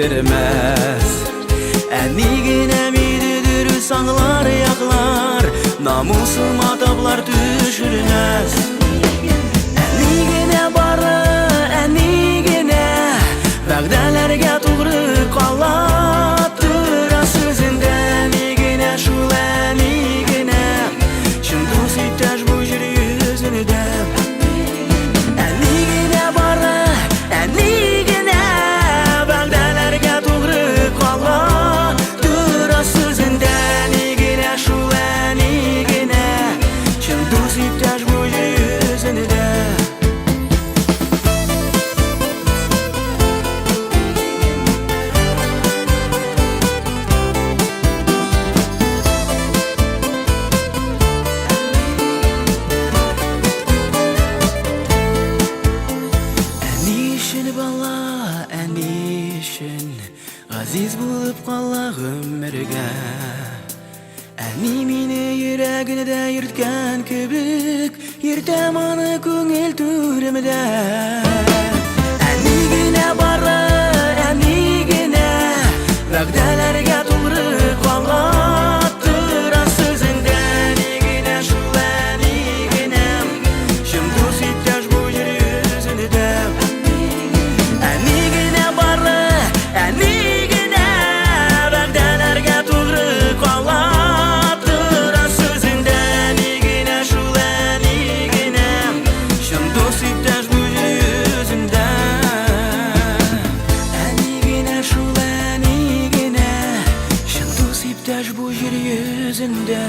bildirmez. Әнигіне мейді дұрыс аңлар яқлар, намусым атаплар түшірмес. Әнигіне бары, әнигіне вәгдәләргә туғры қалат тұра сөзінде. Әнигіне шул әнигіне шын дос иптәш бұ жер yüzünde. Әнигіне бары, әнигіне вәгдәләргә туғры қалат тұра сөзінде. Әнигіне шул әнигіне шын дос иптәш бұ жер yüzünde. Әнишін ғазиз болып қала ғөмірге. Әни мені ерегіні де ерткен кебік, ертем аны көңіл түрімде. Әнигіне бары, әнигіне вәгдәләргә туғры қалат тұра сөзінде. Әнигіне шул әнигіне шын дос иптәш бұ жер yüzünde. Әнигіне бары, әнигіне вәгдәләргә туғры қалат тұра сөзінде. Әнигіне шул әнигіне шын дос иптәш бұ жер yüzünde. Әнигіне шул әнигіне шын дос иптәш бұ жер yüzünde.